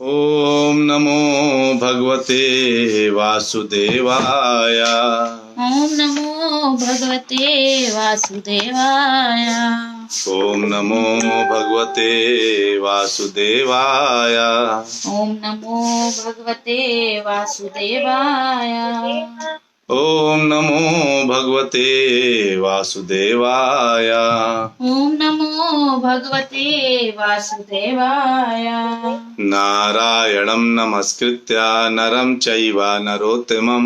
ओम नमो भगवते वासुदेवाय। ओम नमो भगवते वासुदेवाय। ओम नमो भगवते वासुदेवाय। ओम नमो भगवते वासुदेवाय। ओम नमो भगवते वासुदेवाय। ओम नमो भगवते वासुदेवाय। नारायणं नमस्कृत्य नरं चैव नरोत्तमं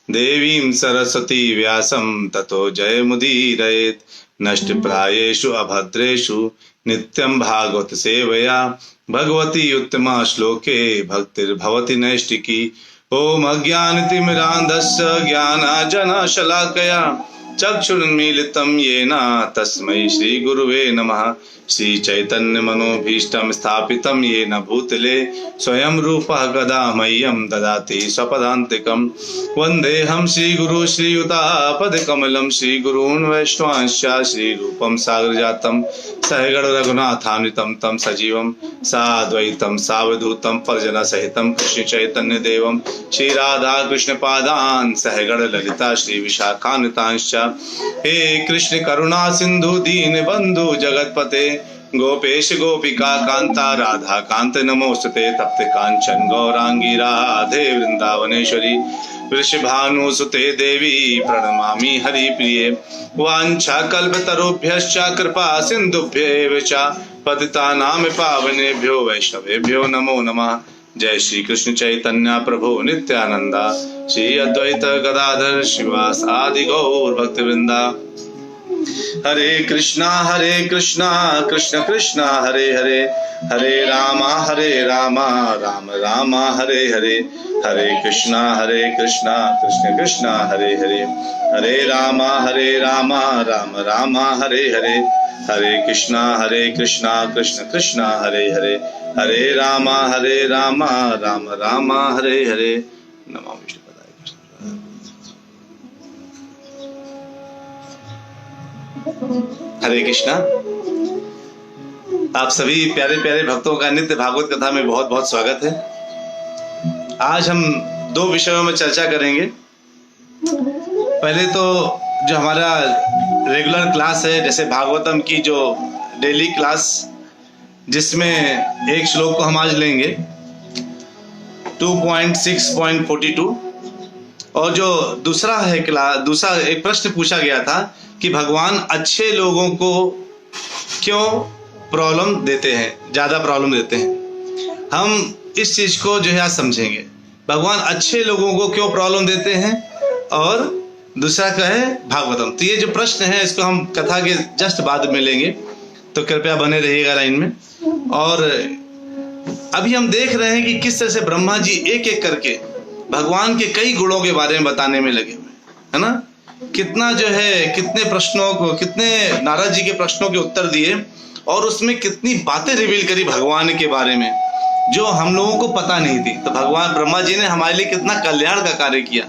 देवीं सरस्वती व्यासं ततो जयमुदीरयेत्। नष्टप्रायेषु अभद्रेषु नित्यं भागवत सेवया भगवती उत्तमा श्लोके भक्तिर्भवति नैष्टिकी। ओम अज्ञानतिमिरान्धस्य ज्ञानाञ्जनशलाकया चक्षुरुन्मीलितं येन तस्मै श्रीगुरुवे नमः। श्रीचैतन्यमनोभीष्टं स्थापितं येन भूतले स्वयं रूपः कदा मह्यं ददाति स्वपदान्तिकं। वन्देऽहं श्रीगुरु श्रीयुतापदकमलं श्रीगुरून् वैष्णवांश्च श्रीरूपं सागरजातं सहगण रघुनाथान्वितं तं सजीवं साद्वैतं सावधूतं परिजनसहितं कृष्णचैतन्यदेवं श्रीराधाकृष्णपादान् सहगण ललिता श्रीविशाखान्वितांश्च। हे कृष्ण करुणा सिन्धु दीनबन्धु जगत्पते गोपेश गोपिका कांता राधा कांत नमोस्तुते। तप्त कांचन गौरांगी राधे वृंदावनेश्वरी वृषभानुसुते देवी प्रणमामि हरिप्रिये। वाञ्छा कल्पतरुभ्यश्च कृपा सिन्धुभ्येव च पतितानां पावनेभ्यो वैष्णवेभ्यो नमो नमः। जय श्री कृष्ण चैतन्य प्रभु नित्यानंदा श्री अद्वैत गदाधर शिवासादि गौर भक्तवृंदा। हरे कृष्णा कृष्ण कृष्ण हरे हरे हरे राम राम राम हरे हरे। हरे कृष्णा कृष्ण कृष्ण हरे हरे हरे राम राम राम हरे हरे। हरे कृष्णा कृष्ण कृष्ण हरे हरे हरे राम राम राम हरे हरे। नमो विष्णुपदाय कृष्ण। हरे कृष्णा। आप सभी प्यारे प्यारे भक्तों का नित्य भागवत कथा में बहुत बहुत स्वागत है। आज हम दो विषयों में चर्चा करेंगे। पहले तो जो हमारा रेगुलर क्लास है, जैसे भागवतम की जो डेली क्लास, जिसमें एक श्लोक को हम आज लेंगे 2.6.42। और जो दूसरा है दूसरा एक प्रश्न पूछा गया था कि भगवान अच्छे लोगों को क्यों प्रॉब्लम देते हैं, ज्यादा प्रॉब्लम देते हैं। हम इस चीज को जो है आज समझेंगे, भगवान अच्छे लोगों को क्यों प्रॉब्लम देते हैं। और दूसरा क्या है भागवतम। तो ये जो प्रश्न है इसको हम कथा के जस्ट बाद में लेंगे, तो कृपया बने रहिएगा लाइन में। और अभी हम देख रहे हैं कि किस तरह से ब्रह्मा जी एक एक करके भगवान के कई गुणों के बारे में बताने में लगे हुए है ना। कितना जो है, कितने प्रश्नों को, कितने नारद जी के प्रश्नों के उत्तर दिए और उसमें कितनी बातें रिवील करी भगवान के बारे में जो हम लोगों को पता नहीं थी। तो भगवान ब्रह्मा जी ने हमारे लिए कितना कल्याण का कार्य किया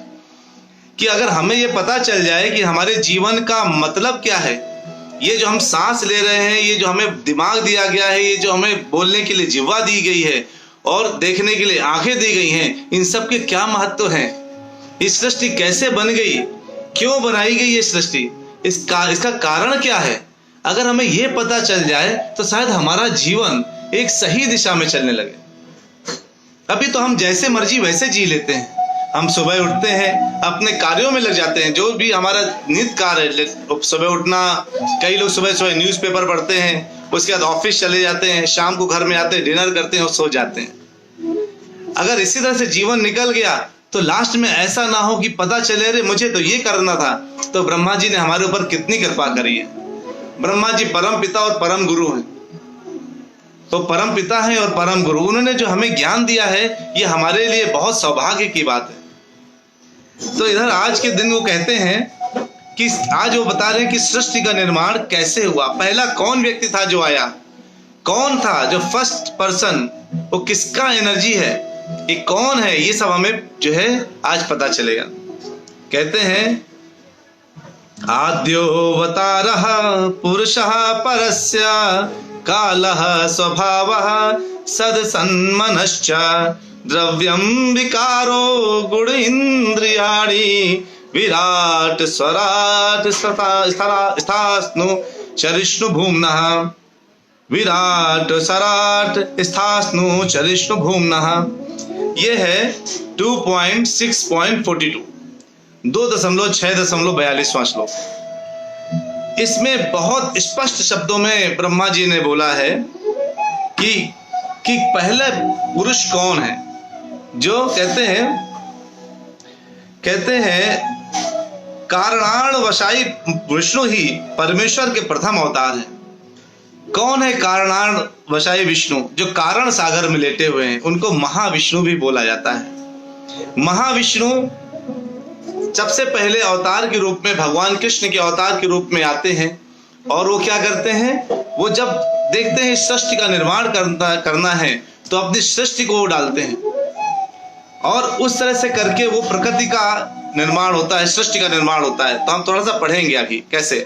कि अगर हमें ये पता चल जाए कि हमारे जीवन का मतलब क्या है, ये जो हम सांस ले रहे हैं, ये जो हमें दिमाग दिया गया है, ये जो हमें बोलने के लिए जिह्वा दी गई है और देखने के लिए आंखें दी गई हैं, इन सब के क्या महत्व है, इस सृष्टि कैसे बन गई, क्यों बनाई गई ये सृष्टि, इसका कारण क्या है। अगर हमें ये पता चल जाए तो शायद हमारा जीवन एक सही दिशा में चलने लगे। अभी तो हम जैसे मर्जी वैसे जी लेते हैं। हम सुबह उठते हैं, अपने कार्यों में लग जाते हैं, जो भी हमारा नित्य कार्य है, सुबह उठना, कई लोग सुबह सुबह न्यूज़पेपर पढ़ते हैं, उसके बाद ऑफिस चले जाते हैं, शाम को घर में आते हैं, डिनर करते हैं और सो जाते हैं। अगर इसी तरह से जीवन निकल गया तो लास्ट में ऐसा ना हो कि पता चले अरे मुझे तो ये करना था। तो ब्रह्मा जी ने हमारे ऊपर कितनी कृपा करी है। ब्रह्मा जी परम पिता और परम गुरु हैं। तो परम पिता है और परम गुरु, उन्होंने जो हमें ज्ञान दिया है ये हमारे लिए बहुत सौभाग्य की बात है। तो इधर आज के दिन वो कहते हैं कि आज वो बता रहे हैं कि सृष्टि का निर्माण कैसे हुआ, पहला कौन व्यक्ति था जो आया, कौन था जो फर्स्ट पर्सन, वो किसका एनर्जी है, ये कौन है, ये सब हमें जो है आज पता चलेगा। कहते हैं आद्योऽवतारः पुरुषः परस्य कालः स्वभावः सदसन्मनश्च द्रव्यं विकारो गुण इंद्रियाणि विराट स्वराट स्थास्नु चरिष्णु भूम्नः विराट सराट स्थास्नु चरिष्णु भूम्नः। ये है 2.6.42 2.6.42वां श्लोक। इसमें बहुत स्पष्ट शब्दों में ब्रह्मा जी ने बोला है कि पहले पुरुष कौन है। जो कहते हैं कारणाण वशाई विष्णु ही परमेश्वर के प्रथम अवतार है। कौन है कारणाण वशाई विष्णु? जो कारण सागर में लेटे हुए हैं उनको महाविष्णु भी बोला जाता है। महाविष्णु सबसे पहले अवतार के रूप में भगवान कृष्ण के अवतार के रूप में आते हैं और वो क्या करते हैं, वो जब देखते हैं सृष्टि का निर्माण करना है तो अपनी सृष्टि को डालते हैं और उस तरह से करके वो प्रकृति का निर्माण होता है, सृष्टि का निर्माण होता है। तो हम थोड़ा सा पढ़ेंगे अभी कैसे।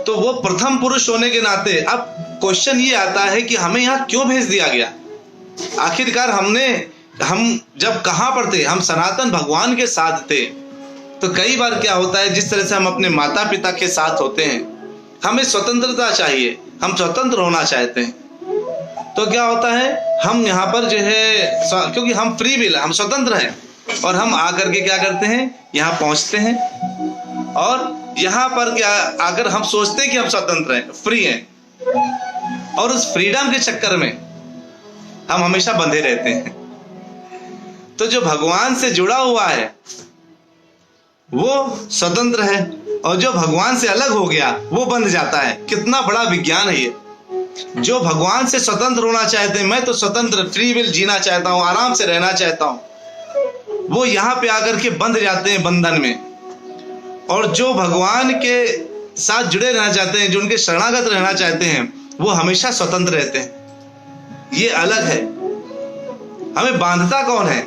तो वो प्रथम पुरुष होने के नाते अब क्वेश्चन ये आता है कि हमें यहाँ क्यों भेज दिया गया। आखिरकार हम जब कहाँ पर थे, हम सनातन भगवान के साथ थे। तो कई बार क्या होता है, जिस तरह से हम अपने माता पिता के साथ होते हैं, हमें स्वतंत्रता चाहिए, हम स्वतंत्र होना चाहते हैं। तो क्या होता है, हम यहाँ पर जो है, क्योंकि हम फ्री विल, हम स्वतंत्र हैं और हम आकर के क्या करते हैं, यहाँ पहुंचते हैं और यहाँ पर क्या आकर हम सोचते हैं कि हम स्वतंत्र हैं, फ्री हैं, और उस फ्रीडम के चक्कर में हम हमेशा बंधे रहते हैं। तो जो भगवान से जुड़ा हुआ है वो स्वतंत्र है और जो भगवान से अलग हो गया वो बंध जाता है। कितना बड़ा विज्ञान है ये। जो भगवान से स्वतंत्र होना चाहते हैं, मैं तो स्वतंत्र फ्री विल जीना चाहता हूं, आराम से रहना चाहता हूं, वो यहाँ पे आकर के बंध जाते हैं बंधन में। और जो भगवान के साथ जुड़े रहना चाहते हैं, जो उनके शरणागत रहना चाहते हैं, वो हमेशा स्वतंत्र रहते हैं। ये अलग है। हमें बांधता कौन है?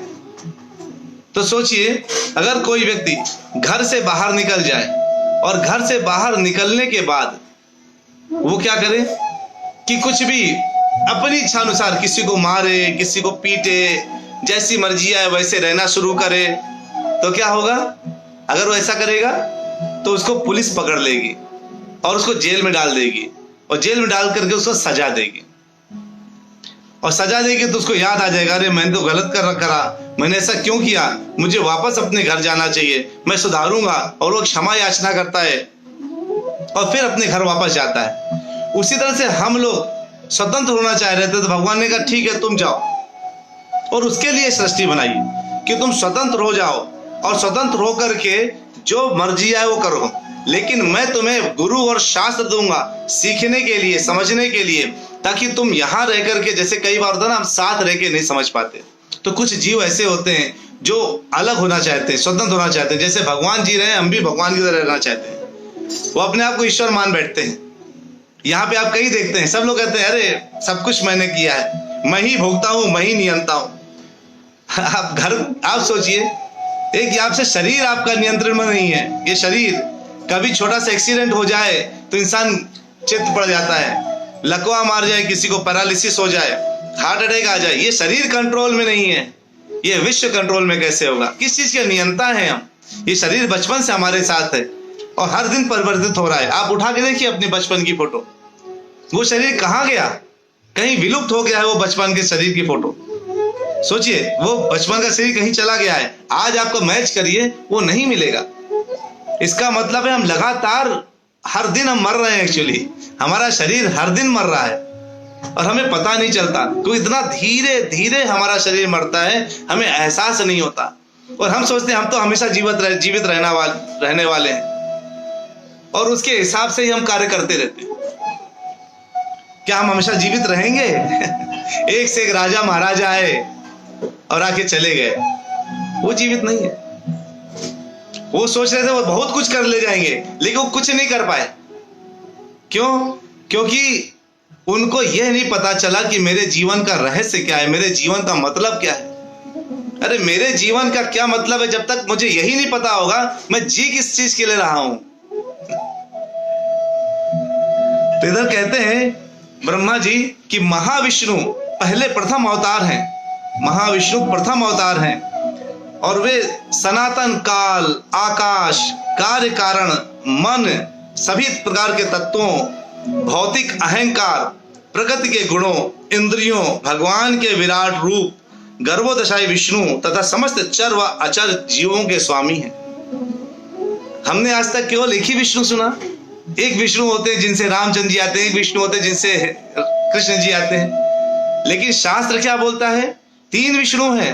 तो सोचिए, अगर कोई व्यक्ति घर से बाहर निकल जाए और घर से बाहर निकलने के बाद वो क्या करे कि कुछ भी अपनी इच्छा अनुसार किसी को मारे, किसी को पीटे, जैसी मर्जी आए वैसे रहना शुरू करे, तो क्या होगा? अगर वो ऐसा करेगा तो उसको पुलिस पकड़ लेगी और उसको जेल में डाल देगी और जेल में डाल करके उसको सजा देगी। और सजा देगी तो उसको याद आ जाएगा, अरे मैंने तो गलत करा, मैंने ऐसा क्यों किया, मुझे वापस अपने घर जाना चाहिए, मैं सुधारूंगा। और वो क्षमा याचना करता है और फिर अपने घर वापस जाता है। उसी तरह से हम लोग स्वतंत्र होना चाह रहे थे तो भगवान ने कहा ठीक है तुम जाओ, और उसके लिए सृष्टि बनाई कि तुम स्वतंत्र हो जाओ और स्वतंत्र होकर के जो मर्जी आए वो करो, लेकिन मैं तुम्हें गुरु और शास्त्र दूंगा सीखने के लिए, समझने के लिए, ताकि तुम यहाँ रह करके, जैसे कई बार होता है ना, हम साथ रह के नहीं समझ पाते। तो कुछ जीव ऐसे होते हैं जो अलग होना चाहते हैं, स्वतंत्र होना चाहते हैं। जैसे भगवान जी रहे, हम भी भगवान की तरह रहना चाहते हैं। वो अपने आप को ईश्वर मान बैठते हैं। यहाँ पे आप कई देखते हैं, सब लोग कहते हैं अरे सब कुछ मैंने किया है, मैं ही भोगता हूँ, मैं ही नियंता हूँ। आप सोचिए, एक आपसे शरीर आपका नियंत्रण में नहीं है। ये शरीर कभी छोटा सा एक्सीडेंट हो जाए तो इंसान चित्त पड़ जाता है, लकवा मार जाए, किसी को पैरालिसिस हो जाए, हार्ट अटैक आ जाए, ये शरीर कंट्रोल में नहीं है। ये विश्व कंट्रोल में कैसे होगा? किस चीज के नियंता है हम? ये शरीर बचपन से हमारे साथ है और हर दिन परिवर्तित हो रहा है। आप उठा के देखिए अपने बचपन की फोटो, वो शरीर कहाँ गया? कहीं विलुप्त हो गया है वो बचपन के शरीर की फोटो। सोचिए, वो बचपन का शरीर कहीं चला गया है। आज आपको मैच करिए, वो नहीं मिलेगा। इसका मतलब है हम लगातार हर दिन हम मर रहे हैं। एक्चुअली हमारा शरीर हर दिन मर रहा है और हमें पता नहीं चलता, क्योंकि इतना धीरे धीरे हमारा शरीर मरता है, हमें एहसास नहीं होता। और हम सोचते हैं हम तो हमेशा जीवित रहने वाले हैं और उसके हिसाब से ही हम कार्य करते रहते हैं। क्या हम हमेशा जीवित रहेंगे? एक से एक राजा महाराजा आए और आके चले गए, वो जीवित नहीं है। वो सोच रहे थे वो बहुत कुछ कर ले जाएंगे, लेकिन वो कुछ नहीं कर पाए। क्यों? क्योंकि उनको यह नहीं पता चला कि मेरे जीवन का रहस्य क्या है, मेरे जीवन का मतलब क्या है। अरे मेरे जीवन का क्या मतलब है जब तक मुझे यही नहीं पता होगा मैं जी किस चीज के लिए रहा हूं। तो इधर कहते हैं ब्रह्मा जी कि महाविष्णु पहले प्रथम अवतार हैं, महाविष्णु प्रथम अवतार हैं और वे सनातन काल, आकाश, कार्य कारण, मन, सभी प्रकार के तत्वों, भौतिक अहंकार, प्रकृति के गुणों, इंद्रियों, भगवान के विराट रूप, गर्भोदशाई विष्णु तथा समस्त चर व अचर जीवों के स्वामी हैं। हमने आज तक केवल एक ही विष्णु सुना। एक विष्णु होते हैं जिनसे रामचंद्र जी आते हैं, एक विष्णु होते हैं जिनसे कृष्ण जी आते हैं, लेकिन शास्त्र क्या बोलता है? 3 विष्णु हैं।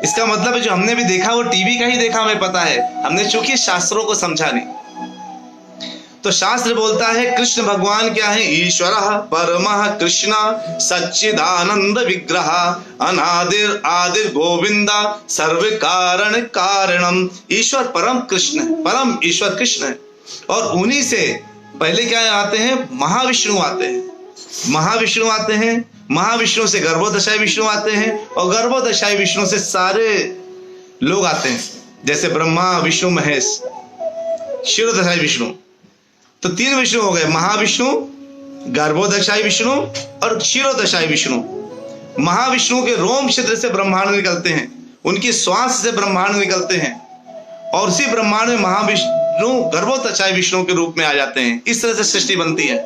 इसका मतलब है जो हमने भी देखा वो टीवी का ही देखा, हमें पता है, हमने चूंकि शास्त्रों को समझा नहीं। तो शास्त्र बोलता है कृष्ण भगवान क्या है? ईश्वरः परमः कृष्ण सच्चिदानंद विग्रह अनादिर आदिर गोविंद सर्व कारण कारणम। ईश्वर परम कृष्ण है, परम ईश्वर कृष्ण है। और उन्हीं से पहले क्या आते हैं? महाविष्णु आते हैं, महाविष्णु आते हैं। महाविष्णु से गर्भोदशाई विष्णु आते हैं और गर्भोदशाई विष्णु से सारे लोग आते हैं, जैसे ब्रह्मा, विष्णु, महेश, क्षीरोदशाई विष्णु। तो 3 विष्णु हो गए, महाविष्णु, गर्भोदशाई विष्णु और क्षीरोदशाई विष्णु। महाविष्णु के रोम छिद्र से ब्रह्मांड निकलते हैं, उनकी श्वास से ब्रह्मांड निकलते हैं और उसी ब्रह्मांड में महाविष्णु गर्भोदशाई विष्णु के रूप में आ जाते हैं। इस तरह से सृष्टि बनती है।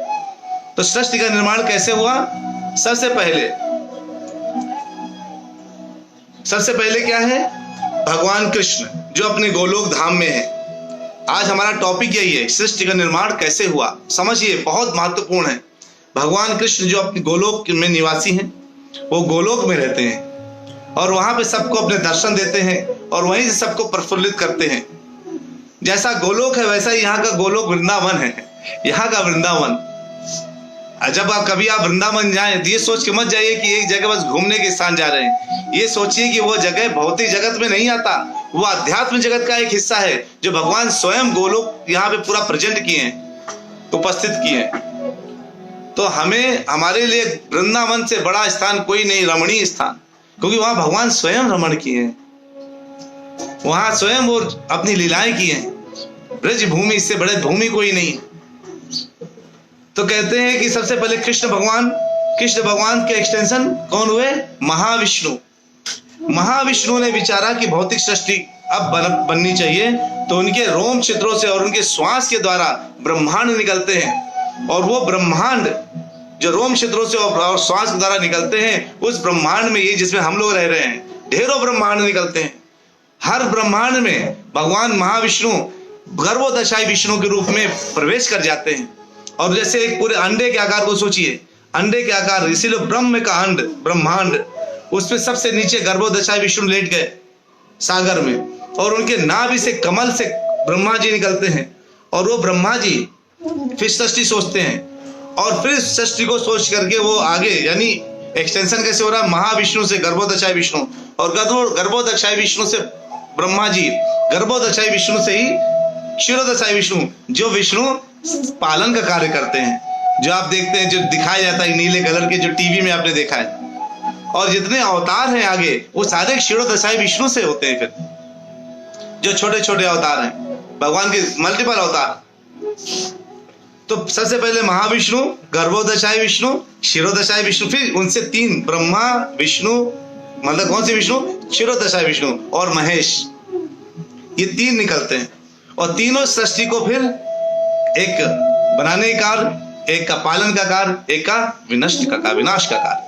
तो सृष्टि का निर्माण कैसे हुआ? सबसे पहले क्या है? भगवान कृष्ण जो अपने गोलोक धाम में है। आज हमारा टॉपिक यही है, सृष्टि का निर्माण कैसे हुआ। समझिए, बहुत महत्वपूर्ण है। भगवान कृष्ण जो अपने गोलोक में निवासी हैं, वो गोलोक में रहते हैं और वहां पे सबको अपने दर्शन देते हैं और वहीं से सबको प्रफुल्लित करते हैं। जैसा गोलोक है वैसा ही यहाँ का गोलोक वृंदावन है, यहाँ का वृंदावन। जब कभी आप वृंदावन जाएं तो ये सोच के मत जाइए कि एक जगह बस घूमने के स्थान जा रहे हैं। ये सोचिए कि वो जगह भौतिक जगत में नहीं आता, वो अध्यात्म जगत का एक हिस्सा है जो भगवान स्वयं गोलोक यहाँ पे पूरा प्रेजेंट किए हैं, उपस्थित किए हैं। तो हमें, हमारे लिए वृंदावन से बड़ा स्थान कोई नहीं, रमणीय स्थान, क्योंकि वहां भगवान स्वयं रमण किए हैं, वहां स्वयं वो अपनी लीलाएं की हैं। ब्रज भूमि, इससे बड़े भूमि कोई नहीं। तो कहते हैं कि सबसे पहले कृष्ण भगवान के एक्सटेंशन कौन हुए? महाविष्णु। महाविष्णु ने विचारा कि भौतिक सृष्टि अब बननी चाहिए, तो उनके रोम छिद्रों से और उनके श्वास के द्वारा ब्रह्मांड निकलते हैं और वो ब्रह्मांड जो रोम छिद्रों से और श्वास के द्वारा निकलते हैं, उस ब्रह्मांड में, ये जिसमें हम लोग रह रहे हैं, ढेरों ब्रह्मांड निकलते हैं। हर ब्रह्मांड में भगवान महाविष्णु गर्भोदशाई विष्णु के रूप में प्रवेश कर जाते हैं। और जैसे एक पूरे अंडे के आकार को सोचिए, अंडे के आकार, इसीलिए ब्रह्म का अंड, ब्रह्मांड, उसमें सबसे नीचे गर्भोदशाई विष्णु लेट गए सागर में और उनके नाभि से कमल से ब्रह्मा जी निकलते हैं और वो ब्रह्मा जी फिर सृष्टि सोचते हैं और फिर सृष्टि को सोच करके वो आगे, यानी एक्सटेंशन कैसे हो रहा है? महाविष्णु से गर्भोदशाई विष्णु और गर्भोदशाई विष्णु से ब्रह्मा जी, गर्भोदशाई विष्णु से ही क्षीरोदशाई विष्णु, जो विष्णु पालन का कार्य करते हैं, जो आप देखते हैं, जो दिखाया जाता है नीले कलर के, जो टीवी में आपने देखा है। और जितने अवतार हैं आगे, वो सारे क्षीरोदशाई विष्णु से होते हैं। फिर जो छोटे छोटे अवतार हैं, भगवान के मल्टीपल अवतार। तो सबसे पहले महाविष्णु, गर्भोदशाई विष्णु, क्षीरोदशाई विष्णु, फिर उनसे 3 ब्रह्मा, विष्णु, मतलब कौन से विष्णु? क्षीरोदशाई विष्णु और महेश। ये 3 निकलते हैं और तीनों सृष्टि को फिर एक बनाने का कार्य, एक का पालन का कार्य, एक का विनाश का कार्य।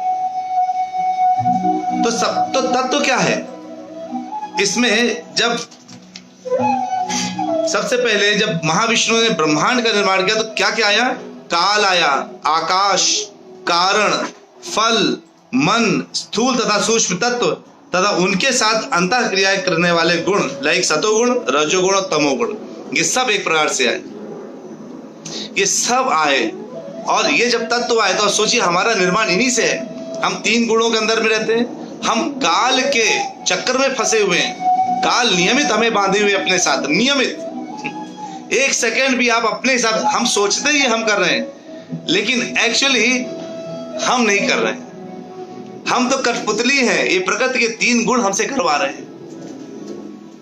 तो तत्व क्या है इसमें? जब सबसे पहले जब महाविष्णु ने ब्रह्मांड का निर्माण किया तो क्या क्या आया? काल आया, आकाश, कारण, फल, मन, स्थूल तथा सूक्ष्म तत्व तथा उनके साथ अंतः क्रियाएं करने वाले गुण, लाइक सतोगुण, रजोगुण और तमोगुण। ये सब एक प्रकार से आए, ये सब आए। और ये जब तत्व आए तो सोचिए हमारा निर्माण इन्हीं से है। हम 3 गुणों के अंदर में रहते हैं, हम काल के चक्कर में फंसे हुए हैं। काल नियमित हमें बांधे हुए अपने साथ, नियमित। एक सेकंड भी आप अपने हिसाब, हम सोचते ही हम कर रहे हैं, लेकिन एक्चुअली हम नहीं कर रहे हैं। हम तो कठपुतली हैं, ये प्रकृति के 3 गुण हमसे करवा रहे हैं।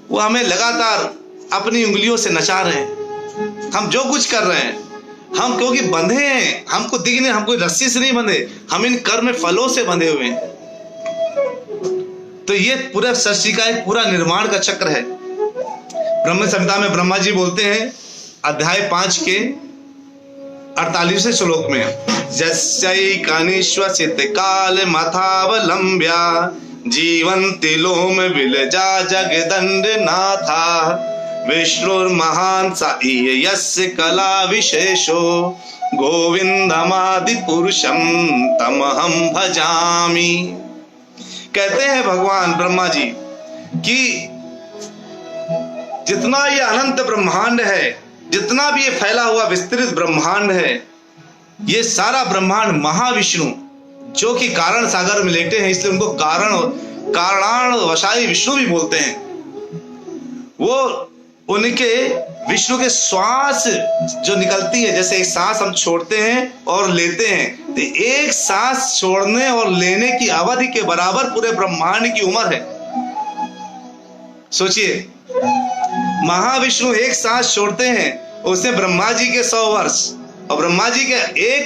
वो हमें लगातार अपनी उंगलियों से नचा रहे हैं। हम जो कुछ कर रहे हैं हम क्योंकि बंधे हैं, हमको दिखने, हम कोई रस्सी से नहीं बंधे, हम इन कर्म फलों से बंधे हुए हैं। तो ये पूरा सृष्टि का एक पूरा निर्माण का चक्र है। ब्रह्म संहिता में ब्रह्मा जी बोलते हैं अध्याय 5 के 48वें श्लोक में, जस्यैकानिश्वसित काल मथावलंब्या जीवन्ति लोम विलजा जगदंड नाथा विष्णुर्महान् स यस्य कला विशेषो गोविंदमादि पुरुषम तमहम भजामि। कहते हैं भगवान ब्रह्मा जी कि जितना ये अनंत ब्रह्मांड है, जितना भी ये फैला हुआ विस्तृत ब्रह्मांड है, ये सारा ब्रह्मांड महाविष्णु जो कि कारण सागर में लेटे हैं, इसलिए उनको कारणाणवशायी विष्णु भी बोलते हैं। वो उनके विष्णु के श्वास जो निकलती है, जैसे एक सांस हम छोड़ते हैं और लेते हैं, तो एक सांस छोड़ने और लेने की अवधि के बराबर पूरे ब्रह्मांड की उम्र है। सोचिए, महाविष्णु एक सांस छोड़ते हैं, उससे ब्रह्मा जी के 100 वर्ष और ब्रह्मा जी के एक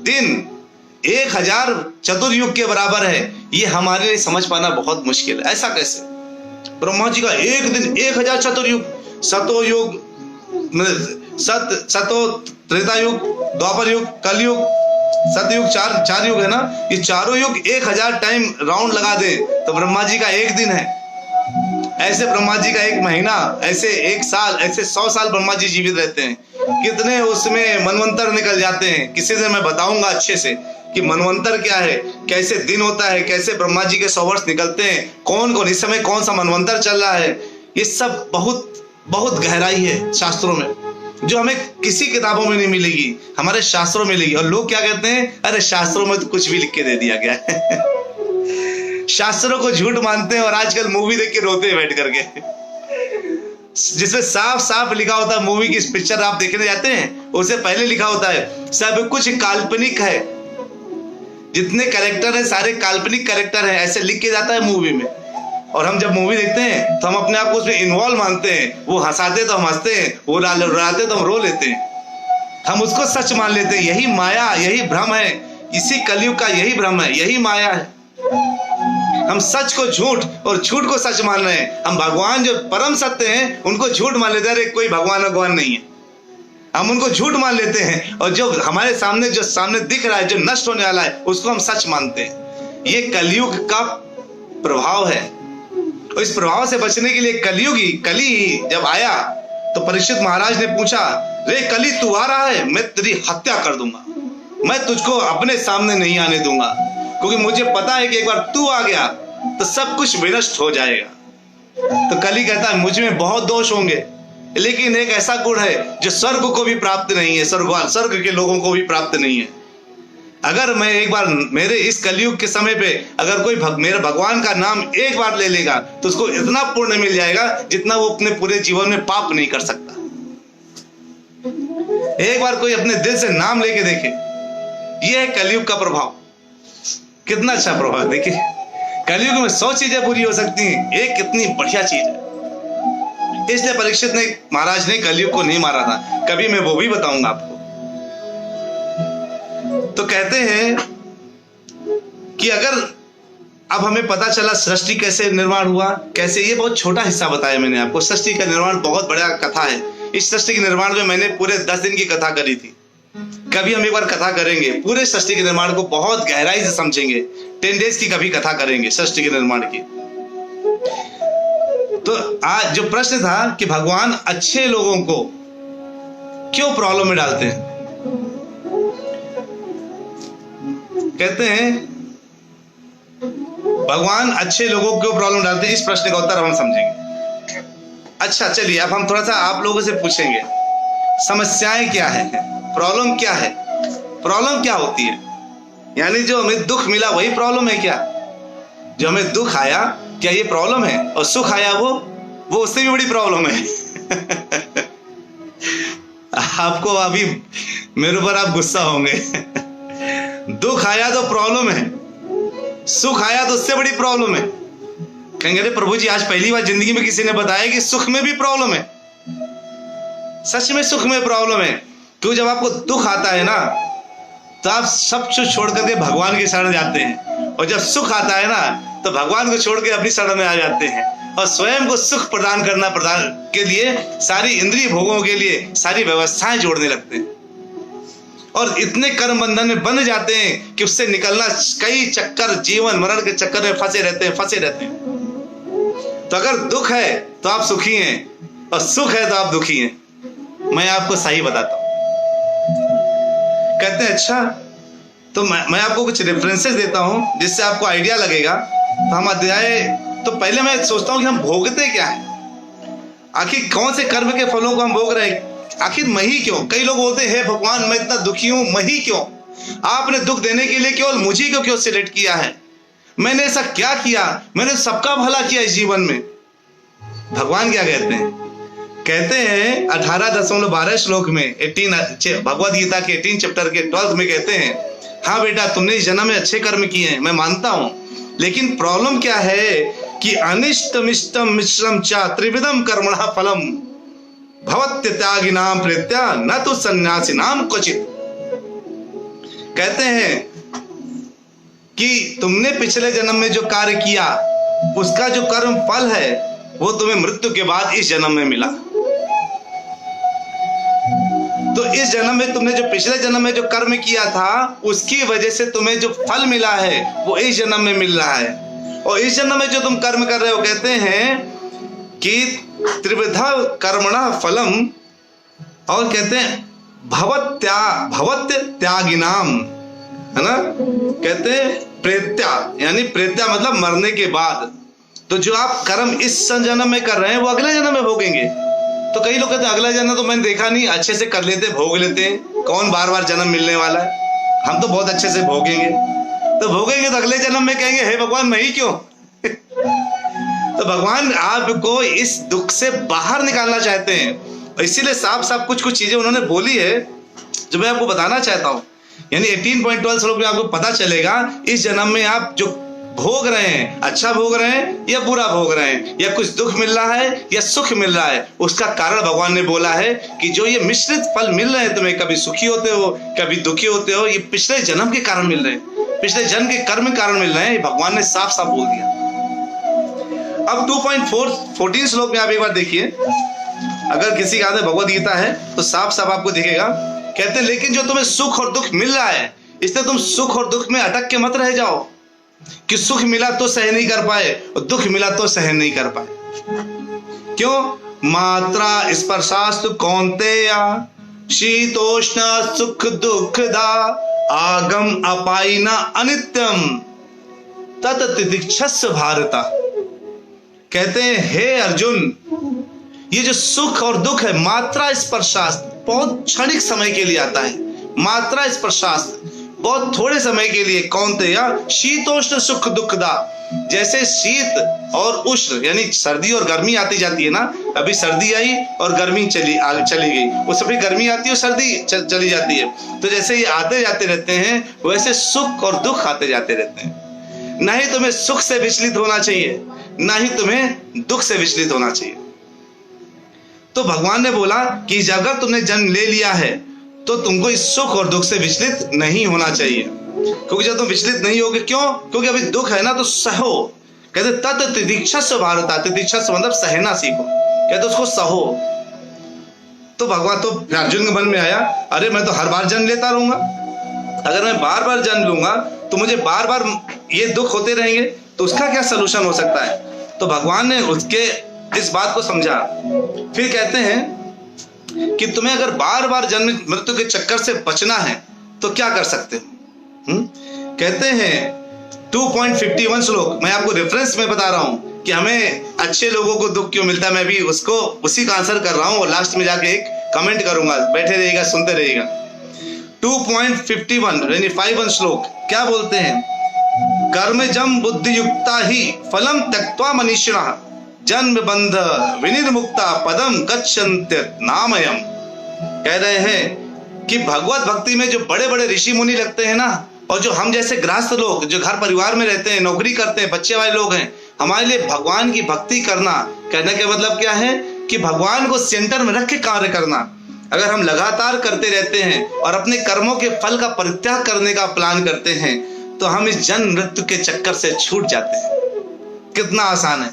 दिन 1000 चतुर्युग के बराबर है। ये हमारे लिए समझ पाना बहुत मुश्किल है। ऐसा कैसे? ब्रह्मा जी का एक दिन 1000 चतुर्युग, सतो युग, सतो त्रेता युग, द्वापर युग, कलयुग, सतयुग, चार युग है ना, ये चारों युग 1000 टाइम राउंड लगा दे तो ब्रह्मा जी का एक दिन है। ऐसे ब्रह्मा जी का एक महीना, ऐसे एक साल, ऐसे 100 साल ब्रह्मा जी जीवित रहते हैं। कितने उसमें मनवंतर निकल जाते हैं। किसी दिन मैं बताऊंगा अच्छे से कि मनवंतर क्या है, कैसे दिन होता है, कैसे ब्रह्मा जी के 100 वर्ष निकलते हैं, कौन कौन इस समय कौन सा मनवंतर चल रहा है। ये सब बहुत बहुत गहराई है शास्त्रों में, जो हमें किसी किताबों में नहीं मिलेगी, हमारे शास्त्रों में मिलेगी। और लोग क्या कहते हैं, अरे शास्त्रों में तो कुछ भी लिख के दे दिया गया है। शास्त्रों को झूठ मानते हैं और आजकल मूवी देख के रोते हैं बैठ करके, जिसमें साफ साफ लिखा होता है, मूवी की पिक्चर आप देखने जाते हैं उससे पहले लिखा होता है सब कुछ काल्पनिक है, जितने कैरेक्टर हैं सारे काल्पनिक कैरेक्टर हैं, ऐसे लिख के जाता है मूवी में। और हम जब मूवी देखते हैं तो हम अपने आप को उसमें इन्वॉल्व मानते हैं। वो हंसाते तो हम हंसते हैं, वो रुलाते तो हम रो लेते हैं, हम उसको सच मान लेते हैं। यही माया, यही भ्रम है, इसी कलयुग का यही भ्रम है, यही माया है। हम सच को झूठ और झूठ को सच मान रहे हैं। हम भगवान जो परम सत्य हैं उनको झूठ मान लेते हैं, अरे कोई भगवान नहीं है, हम उनको झूठ मान लेते हैं। और जो हमारे सामने दिख रहा है, जो नष्ट होने वाला है, उसको हम सच मानते हैं। ये कलयुग का प्रभाव है। और इस प्रभाव से बचने के लिए कली जब आया तो परीक्षित महाराज ने पूछा, रे कली तू आ रहा है, मैं तेरी हत्या कर दूंगा, मैं तुझको अपने सामने नहीं आने दूंगा, क्योंकि मुझे पता है कि एक बार तू आ गया तो सब कुछ विनष्ट हो जाएगा। तो कली कहता है, मुझ में बहुत दोष होंगे, लेकिन एक ऐसा गुण है जो स्वर्ग को भी प्राप्त नहीं है, स्वर्ग के लोगों को भी प्राप्त नहीं है। अगर मैं एक बार मेरे इस कलयुग के समय पे अगर कोई मेरे भगवान का नाम एक बार ले लेगा तो उसको इतना पुण्य मिल जाएगा जितना वो अपने पूरे जीवन में पाप नहीं कर सकता। एक बार कोई अपने दिल से नाम लेके देखे, ये है कलयुग का प्रभाव। कितना अच्छा प्रभाव, देखिए कलयुग में 100 चीजें पूरी हो सकती हैं, एक कितनी बढ़िया चीज है। इसलिए परीक्षित ने महाराज ने कलयुग को नहीं मारा था, कभी मैं वो भी बताऊंगा आपको। तो कहते हैं कि अगर अब हमें पता चला सृष्टि कैसे निर्माण हुआ, कैसे, ये बहुत छोटा हिस्सा बताया मैंने आपको। सृष्टि का निर्माण बहुत बड़ा कथा है। इस सृष्टि के निर्माण में मैंने पूरे 10 दिन की कथा करी थी। कभी हम एक बार कथा करेंगे, पूरे सृष्टि के निर्माण को बहुत गहराई से समझेंगे। 10 डेज की कभी कथा करेंगे सृष्टि के निर्माण की। तो आज जो प्रश्न था कि भगवान अच्छे लोगों को क्यों प्रॉब्लम में डालते हैं, कहते हैं भगवान अच्छे लोगों को प्रॉब्लम डालते हैं। इस प्रश्न का उत्तर हम समझेंगे। अच्छा चलिए, अब हम थोड़ा सा आप लोगों से पूछेंगे समस्याएं क्या है, प्रॉब्लम क्या है, प्रॉब्लम क्या होती है। यानी जो हमें दुख मिला वही प्रॉब्लम है क्या? जो हमें दुख आया क्या ये प्रॉब्लम है? और सुख आया वो उससे भी बड़ी प्रॉब्लम है। आपको अभी मेरे ऊपर आप गुस्सा होंगे। दुख आया तो प्रॉब्लम है, सुख आया तो उससे बड़ी प्रॉब्लम है। कहेंगे अरे प्रभु जी, आज पहली बार जिंदगी में किसी ने बताया कि सुख में भी प्रॉब्लम है। सच में सुख में प्रॉब्लम है। क्योंकि जब आपको दुख आता है ना तो आप सब कुछ छोड़ करके भगवान की शरण जाते हैं, और जब सुख आता है ना तो भगवान को छोड़ के अपनी शरण में आ जाते हैं, और स्वयं को सुख प्रदान के लिए सारी इंद्रिय भोगों के लिए सारी व्यवस्थाएं जोड़ने लगते हैं, और इतने कर्म बंधन में बंध जाते हैं कि उससे निकलना कई चक्कर, जीवन मरण के चक्कर में फंसे रहते हैं। तो अगर दुख है तो आप सुखी हैं, और सुख है तो आप दुखी हैं। मैं आपको सही बताता हूं। कहते हैं अच्छा, तो मैं आपको कुछ रेफरेंसेस देता हूं जिससे आपको आइडिया लगेगा। तो हम अध्याय, तो पहले मैं सोचता हूं कि हम भोगते क्या है, आखिर कौन से कर्म के फलों को हम भोग रहे हैं, आखिर मैं ही क्यों। कई लोग बोलते हैं हे भगवान मैं इतना दुखी हूं, मैं ही क्यों, आपने दुख देने के लिए केवल मुझे को क्यों सिलेक्ट किया है, मैंने ऐसा क्या किया, मैंने सबका भला किया इस जीवन में। भगवान क्या कहते हैं, कहते हैं 18.12 श्लोक में 18 भगवद गीता के 18 चैप्टर के 12 में कहते हैं, हाँ बेटा तुमने इस जन्म में अच्छे कर्म किए हैं, मैं मानता हूं, लेकिन प्रॉब्लम क्या है कि अनिष्टम इष्टम मिश्रम च त्रिविधम कर्मणः फलम भवत्य त्यागिनाम प्रेत्या न तो सन्यासिनाम क्वचित। कहते हैं कि तुमने पिछले जन्म में जो कार्य किया उसका जो कर्म फल है वो तुम्हें मृत्यु के बाद इस जन्म में मिला। तो इस जन्म में तुमने जो पिछले जन्म में जो कर्म किया था उसकी वजह से तुम्हें जो फल मिला है वो इस जन्म में मिल रहा है, और इस जन्म में जो तुम कर्म कर रहे हो कहते हैं कि त्रिविधा कर्मणः फलम, और कहते हैं भवत्य त्यागिनाम, है ना, कहते हैं प्रेत्या, यानी प्रेत्या मतलब मरने के बाद। तो जो आप कर्म इस जन्म में कर रहे हैं वो अगले जन्म में भोगेंगे। तो कई लोग कहते हैं अगला जन्म तो मैंने देखा नहीं, अच्छे से कर लेते, भोग लेते हैं, कौन बार बार जन्म मिलने वाला है, हम तो बहुत अच्छे से भोगेंगे। तो भोगेंगे तो अगले जन्म में कहेंगे हे भगवान मैं ही क्यों। तो भगवान आपको इस दुख से बाहर निकालना चाहते हैं, और इसीलिए साफ साफ कुछ चीजें उन्होंने बोली है जो मैं आपको बताना चाहता हूं। यानी 18.12 श्लोक में आपको पता चलेगा इस जन्म में आप जो भोग रहे हैं, अच्छा भोग रहे हैं या बुरा भोग रहे हैं, या कुछ दुख मिल रहा है या सुख मिल रहा है, उसका कारण भगवान ने बोला है कि जो ये मिश्रित फल मिल रहे हैं तुम्हें, कभी सुखी होते हो कभी दुखी होते हो, ये पिछले जन्म के कारण मिल रहे हैं, पिछले जन्म के कर्म के कारण मिल रहे हैं। भगवान ने साफ साफ बोल दिया। अब 2.14 श्लोक में आप एक बार देखिए, अगर किसी का हाथ भगवद गीता है तो साफ साफ आपको दिखेगा। कहते हैं लेकिन जो तुम्हें सुख और दुख मिल रहा है इसलिए तुम सुख और दुख में अटक के मत रह जाओ कि सुख मिला तो सहन नहीं कर पाए और दुख मिला तो सहन नहीं कर पाए। क्यों? मात्रा स्पर्शास्तु कौन्तेया शीतोष्ण सुख दुखदा आगम अपायिना अनित्यम तत तितिक्षस्व भारता। कहते हैं हे अर्जुन, ये जो सुख और दुख है मात्रा स्पर्शास्त बहुत क्षणिक समय के लिए आता है, मात्रा स्पर्शास्त बहुत थोड़े समय के लिए। कौन्तेया शीतोष्ण सुख दुखदा, जैसे शीत और उष्ण यानी सर्दी और गर्मी आती जाती है ना, अभी सर्दी आई और गर्मी चली गई, उससे फिर गर्मी आती है और सर्दी चली जाती है। तो जैसे ये आते जाते रहते हैं वैसे सुख और दुख आते जाते रहते हैं। ना ही तुम्हें सुख से विचलित होना चाहिए, ना ही तुम्हें दुख से विचलित होना चाहिए। तो भगवान ने बोला कि अगर तुमने जन्म ले लिया है तो तुमको इस सुख और दुख से विचलित नहीं होना चाहिए, क्योंकि जब तुम विचलित नहीं होगे, क्यों? क्योंकि अभी दुख है ना तो सहो। कहते तत् तितिक्षस्व भारता, तितिक्षस्व मतलब सहना सीखो, कहते उसको सहो। तो भगवान तो अर्जुन के मन में आया, अरे मैं तो हर बार जन्म लेता रहूंगा, अगर मैं बार बार जन्म लूंगा तो मुझे बार बार ये दुख होते रहेंगे, तो उसका क्या सलूशन हो सकता है? तो भगवान ने उसके इस बात को समझा। फिर कहते हैं कि तुम्हें अगर बार बार जन्म मृत्यु के चक्कर से बचना है तो क्या कर सकते हो? कहते हैं 2.51 श्लोक, मैं आपको रेफरेंस में बता रहा हूं कि हमें अच्छे लोगों को दुख क्यों मिलता है। मैं भी उसको उसी का आंसर कर रहा हूं और लास्ट में जाके एक कमेंट करूंगा, बैठे रहिएगा सुनते रहिएगा। 2.51 यानी 51 श्लोक क्या बोलते हैं? कर्मजम बुद्धि युक्ता ही फलम त्यक्त्वा मनीषिणः जन्म बंध विनिर्मुक्ता पदम गच्छन्त्य नामयम। कह रहे हैं कि भगवत भक्ति में जो बड़े बड़े ऋषि मुनि लगते हैं ना, और जो हम जैसे गृहस्थ लोग जो घर परिवार में रहते हैं, नौकरी करते हैं, बच्चे वाले लोग हैं, हमारे लिए भगवान की भक्ति करना, कहने का मतलब क्या है कि भगवान को सेंटर में रख के कार्य करना, अगर हम लगातार करते रहते हैं और अपने कर्मों के फल का परित्याग करने का प्लान करते हैं तो हम इस जन्म मृत्यु के चक्कर से छूट जाते हैं। कितना आसान है।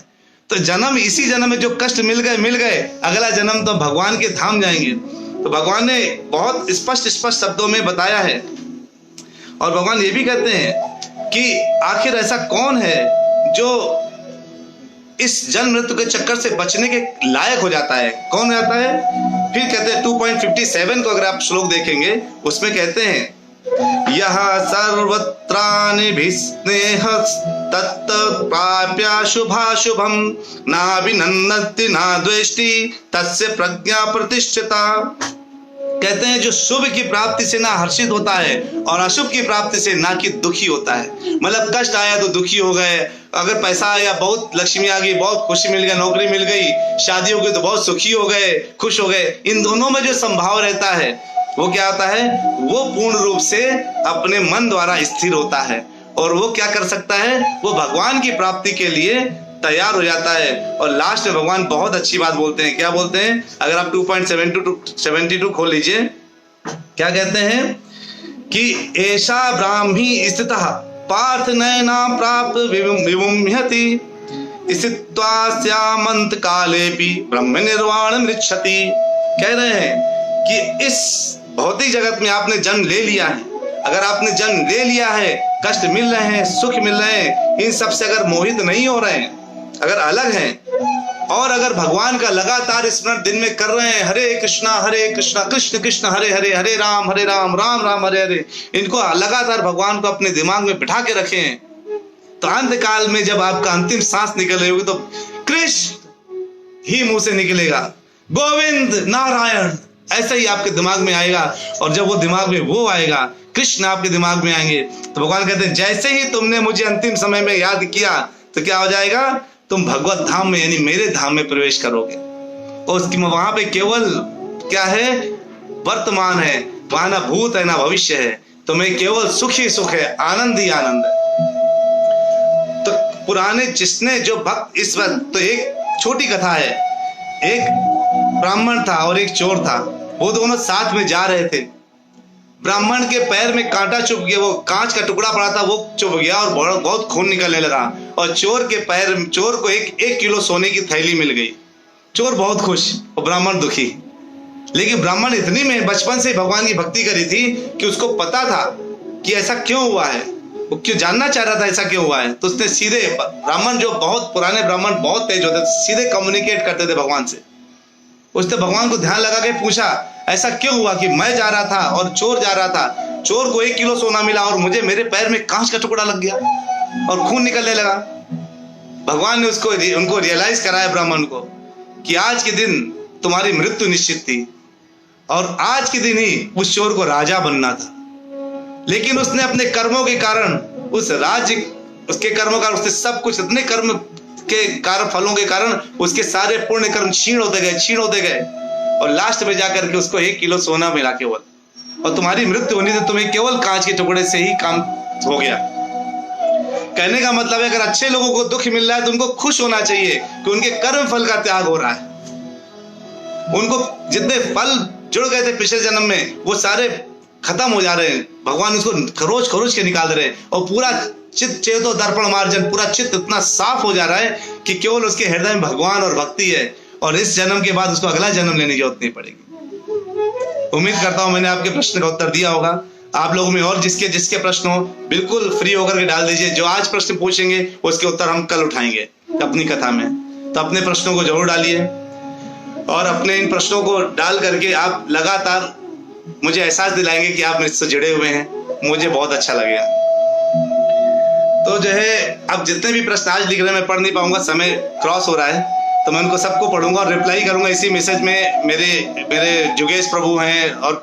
तो जन्म, इसी जन्म में जो कष्ट मिल गए, अगला जन्म तो भगवान के धाम जाएंगे। तो भगवान ने बहुत स्पष्ट शब्दों में बताया है। और भगवान ये भी कहते हैं कि आखिर ऐसा कौन है जो इस जन्म मृत्यु के चक्कर से बचने के लायक हो जाता है, कौन जाता है। फिर कहते हैं 2.57 को अगर आप श्लोक देखेंगे, उसमें कहते हैं यह सर्वत्रानिभिस्नेह तत्त प्राप्य शुभाशुभम नाभिनन्दति न द्वेष्टि तस्य प्रज्ञा प्रतिष्ठिता। कहते हैं जो शुभ की प्राप्ति से ना हर्षित होता है और अशुभ की प्राप्ति से ना कि दुखी होता है। मतलब कष्ट आया तो दुखी हो गए, अगर पैसा आया, बहुत लक्ष्मी आ गई, बहुत खुशी मिल गई, नौकरी मिल गई, शादी हो गई तो बहुत सुखी हो गए, खुश हो गए। इन दोनों में जो संभाव रहता है वो क्या होता है, वो पूर्ण रूप से अपने मन द्वारा स्थिर होता है और वो क्या कर सकता है, वो भगवान की प्राप्ति के लिए तैयार हो जाता है। और लास्ट में भगवान बहुत अच्छी बात बोलते हैं। क्या बोलते हैं, अगर आप 2.72 खोल लीजिए, क्या कहते हैं कि ऐसा ब्राह्मी स्थितः पार्थ नयना प्राप्त विमुह्यति स्थित्वास्यामंत कालेपि ब्रह्म निर्वाण मृच्छति। कह रहे हैं कि इस भौतिक जगत में आपने जन्म ले लिया है, अगर आपने जन्म ले लिया है, कष्ट मिल रहे हैं, सुख मिल रहे हैं, इन सब से अगर मोहित नहीं हो रहे हैं, अगर अलग हैं और अगर भगवान का लगातार स्मरण दिन में कर रहे हैं, हरे कृष्णा कृष्ण कृष्ण हरे हरे, हरे राम राम राम हरे हरे, इनको लगातार भगवान को अपने दिमाग में बिठा के रखें, तो अंत काल में जब आपका अंतिम सांस निकल रही होगी तो कृष्ण ही मुंह से निकलेगा, गोविंद नारायण ऐसा ही आपके दिमाग में आएगा। और जब वो दिमाग में वो आएगा, कृष्ण आपके दिमाग में आएंगे, तो भगवान कहते हैं जैसे ही तुमने मुझे अंतिम समय में याद किया तो क्या हो जाएगा, तुम भगवत धाम में यानी मेरे धाम में प्रवेश करोगे। और उसकी वहां पे केवल क्या है, वर्तमान है, वहां ना भूत है ना भविष्य है, तुम्हें केवल सुख ही सुख है, आनंद ही आनंद है। तो पुराने जिसने जो भक्त इस वक्त, तो एक छोटी कथा है, एक ब्राह्मण था और एक चोर था, वो दोनों साथ में जा रहे थे। ब्राह्मण के पैर में कांटा चुभ गया, वो कांच का टुकड़ा पड़ा था, वो चुभ गया और बहुत खून निकलने लगा। और चोर को एक किलो सोने की थैली मिल गई। चोर बहुत खुश और ब्राह्मण दुखी। लेकिन ब्राह्मण इतनी में बचपन से भगवान की भक्ति करी थी कि उसको पता था कि ऐसा क्यों हुआ है, वो क्यों जानना चाह रहा था ऐसा क्यों हुआ है। तो उसने सीधे, ब्राह्मण जो बहुत पुराने ब्राह्मण बहुत तेज होते थे, सीधे कम्युनिकेट करते थे भगवान से। उसने भगवान को ध्यान लगा के पूछा ऐसा क्यों हुआ कि मैं जा रहा था और चोर जा रहा था, चोर को 1 किलो सोना मिला और मुझे मेरे पैर में कांच का टुकड़ा लग गया और खून निकलने लगा। भगवान ने उनको रियलाइज कराया ब्राह्मण को कि आज के दिन तुम्हारी मृत्यु निश्चित थी और आज के दिन ही उस चोर को राजा बनना था। लेकिन उसने अपने कर्मों के कारण उस राज्य, उसके कर्मों का, उसने सब कुछ, इतने कर्म के कार्य फलों के कारण उसके सारे पुण्य कर्म छीण होते गए और लास्ट में जाकर के उसको 1 किलो सोना मिला केवल, और तुम्हारी मृत्यु होनी थी, तुम्हें केवल कांच के टुकड़े से ही काम हो गया। कहने का मतलब है अगर अच्छे लोगों को दुख मिल रहा है तो उनको खुश होना चाहिए कि उनके कर्म फल का त्याग हो रहा है। उनको जितने फल जुड़ गए थे पिछले जन्म में वो सारे खत्म हो जा रहे हैं। भगवान उसको खरोच के निकाल रहे हैं और पूरा चित्त चेतो दर्पण मार्जन, पूरा चित्त इतना साफ हो जा रहा है कि केवल उसके हृदय में भगवान और भक्ति है और इस जन्म के बाद उसको अगला जन्म लेने की जरूरत नहीं पड़ेगी। उम्मीद करता हूं मैंने आपके प्रश्न का उत्तर दिया होगा। आप लोगों में और जिसके प्रश्न हो बिल्कुल फ्री होकर के डाल दीजिए। जो आज प्रश्न पूछेंगे उसके उत्तर हम कल उठाएंगे अपनी कथा में। तो अपने प्रश्नों को जरूर डालिए और अपने इन प्रश्नों को डाल करके आप लगातार मुझे एहसास दिलाएंगे कि आप मुझसे जुड़े हुए हैं। मुझे बहुत अच्छा लगेगा। तो जो है अब जितने भी प्रश्न आज लिख रहे हैं मैं पढ़ नहीं पाऊंगा, समय क्रॉस हो रहा है, तो मैं उनको सबको पढ़ूंगा और रिप्लाई करूंगा इसी मैसेज में। मेरे जुगेश प्रभु हैं और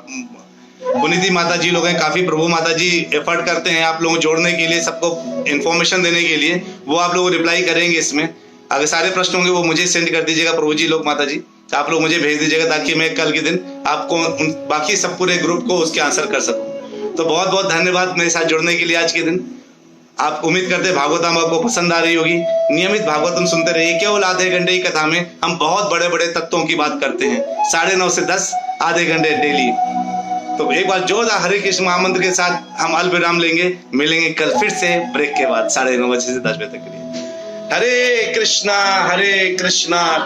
पुनीति माता जी लोग हैं, काफी प्रभु माता जी एफर्ट करते हैं आप लोगों को जोड़ने के लिए, सबको इन्फॉर्मेशन देने के लिए। वो आप लोग रिप्लाई करेंगे इसमें। अगर सारे प्रश्न होंगे वो मुझे सेंड कर दीजिएगा प्रभु जी लोग, माता जी आप लोग मुझे भेज दीजिएगा ताकि मैं कल के दिन आपको बाकी सब पूरे ग्रुप को उसके आंसर कर सकूं। तो बहुत बहुत धन्यवाद मेरे साथ जुड़ने के लिए आज के दिन। आप उम्मीद करते हैं भागवतम आपको पसंद आ रही होगी। नियमित भागवतम सुनते रहिए। केवल आधे घंटे की कथा में हम बहुत बड़े बड़े तत्वों की बात करते हैं। 9:30 से 10 आधे घंटे डेली। तो एक बार जोरदार हरे कृष्ण महामंत्र के साथ हम अल्प विराम लेंगे। मिलेंगे कल फिर से ब्रेक के बाद 9:30 बजे से 10 बजे तक के लिए। हरे कृष्णा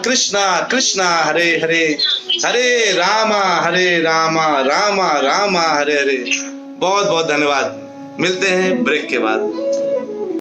कृष्णा कृष्णा हरे हरे, हरे रामा रामा रामा हरे हरे। बहुत बहुत धन्यवाद। मिलते हैं ब्रेक के बाद।